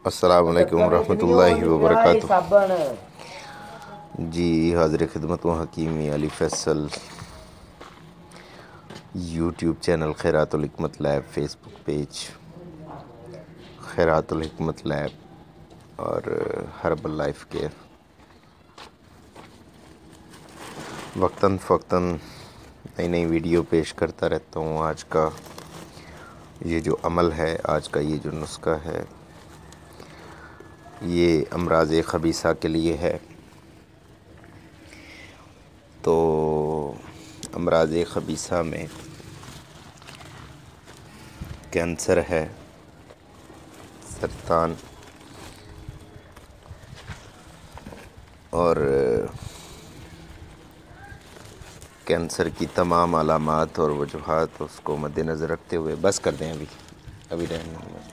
अस्सलाम वालेकुम रहमतुल्लाहि व बरकातुहू। जी हाज़िर खिदमत हूँ Hakimi Ali Faisal. YouTube channel Khairatul Hikmat lab, Facebook page Khairatul Hikmat lab और हर्बल लाइफ केयर। वक्तन फ़क्तन नई नई वीडियो पेश करता रहता हूँ। आज का ये जो अमल है, आज का ये जो नुस्खा है, ये अमराज़ ख़बीसा के लिए है। तो अमराज़ ख़बीसा में कैंसर है, सरतान और कैंसर की तमाम अलामात और वजूहात उसको मद्देनज़र रखते हुए बस कर दें। अभी रहने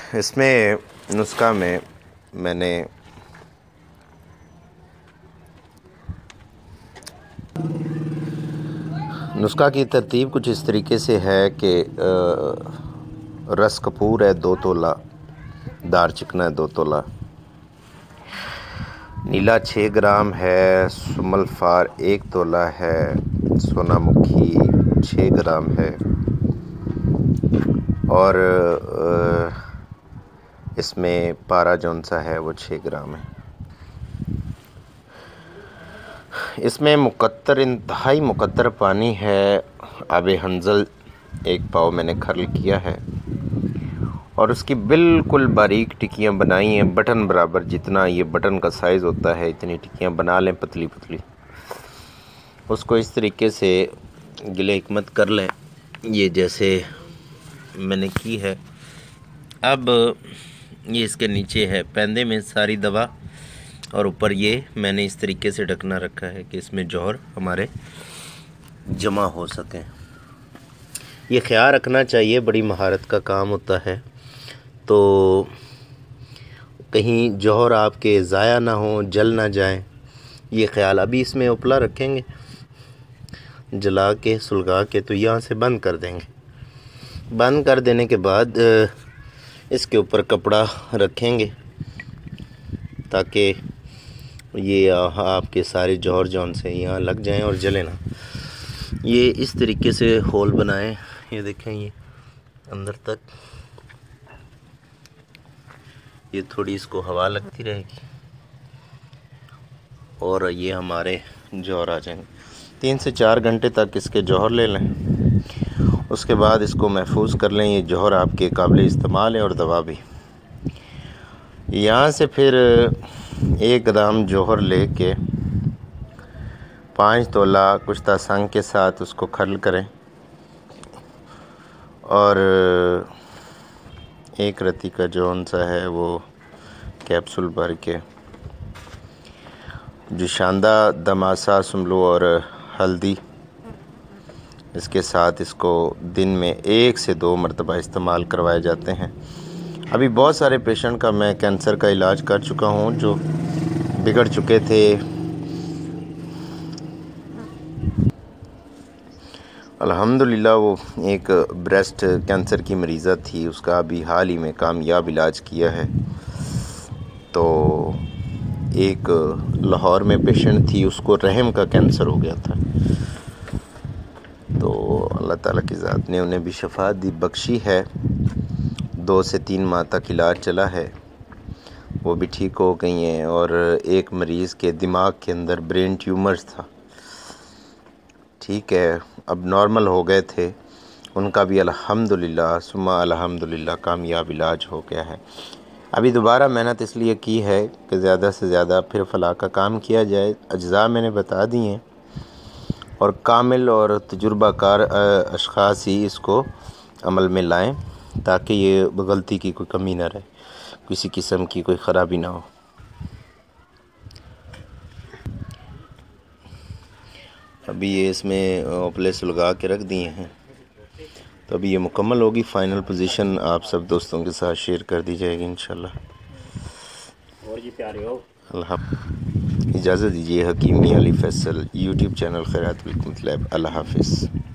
इसमें नुस्खा में मैंने नुस्खा की तरतीब कुछ इस तरीके से है कि रस कपूर है 2 तोला, दार चिकना है 2 तोला, नीला 6 ग्राम है, सुमलफार 1 तोला है, सोनामुखी 6 ग्राम है और इसमें पारा जौन सा है वो 6 ग्राम है। इसमें मुकत्तर, इंतहाई मुकत्तर पानी है। आबे हंजल 1 पाव मैंने खर्ल किया है और उसकी बिल्कुल बारीक टिक्कियाँ बनाई हैं, बटन बराबर, जितना ये बटन का साइज़ होता है इतनी टिक्कियाँ बना लें, पतली पतली। उसको इस तरीके से गिले हिकमत कर लें, ये जैसे मैंने की है। अब ये इसके नीचे है पैंदे में सारी दवा और ऊपर ये मैंने इस तरीके से ढकना रखा है कि इसमें जौहर हमारे जमा हो सकें। ये ख्याल रखना चाहिए, बड़ी महारत का काम होता है, तो कहीं जौहर आपके ज़ाया ना हो, जल ना जाए, ये ख्याल। अभी इसमें उपला रखेंगे, जला के सुलगा के, तो यहाँ से बंद कर देंगे। बंद कर देने के बाद इसके ऊपर कपड़ा रखेंगे ताकि ये आपके सारे जौहर जौन से यहाँ लग जाएं और जले ना। ये इस तरीके से होल बनाएं, ये देखें, ये अंदर तक, ये थोड़ी इसको हवा लगती रहेगी और ये हमारे जौहर आ जाएंगे। 3 से 4 घंटे तक इसके जौहर ले लें, उसके बाद इसको महफूज कर लें। ये जौहर आपके काबिल इस्तेमाल है और दवा भी। यहाँ से फिर 1 ग्राम जौहर लेके 5 तोला कुश्ता संग के साथ उसको खर्ल करें और 1 रत्ती का जौन सा है वो कैप्सूल भर के जुशांदा, दमासा, सुमलो और हल्दी, इसके साथ इसको दिन में 1 से 2 मरतबा इस्तेमाल करवाए जाते हैं। अभी बहुत सारे पेशेंट का मैं कैंसर का इलाज कर चुका हूँ जो बिगड़ चुके थे। अल्हम्दुलिल्लाह वो एक ब्रेस्ट कैंसर की मरीज़ा थी, उसका अभी हाल ही में कामयाब इलाज किया है। तो एक लाहौर में पेशेंट थी, उसको रहम का कैंसर हो गया था, तो अल्लाह ताला की ज़ात ने उन्हें भी शफा दी, बख्शी है। 2 से 3 माह तक इलाज चला है, वो भी ठीक हो गई हैं। और एक मरीज़ के दिमाग के अंदर ब्रेन ट्यूमर्स था, ठीक है, अब नॉर्मल हो गए थे, उनका भी अल्हम्दुलिल्लाह सुम्मा अल्हम्दुलिल्लाह कामयाब इलाज हो गया है। अभी दोबारा मेहनत इसलिए की है कि ज़्यादा से ज़्यादा फिर फलाह का काम किया जाए। अज्जा मैंने बता दी हैं और कामिल और तजुर्बाकार अशख़ास ही इसको अमल में लाएं ताकि ये गलती की कोई कमी ना रहे, किसी किस्म की कोई ख़राबी ना हो। अभी ये इसमें उपले सुलगा के रख दिए हैं, तो अभी ये मुकम्मल होगी। फ़ाइनल पोजीशन आप सब दोस्तों के साथ शेयर कर दी जाएगी इंशाल्लाह। और जी प्यारे हो, अल्लाह इजाज़त दीजिए। Hakimi Ali Faisal, YouTube channel Khairatul Hikmat lab. अल्लाह हाफ़िज़।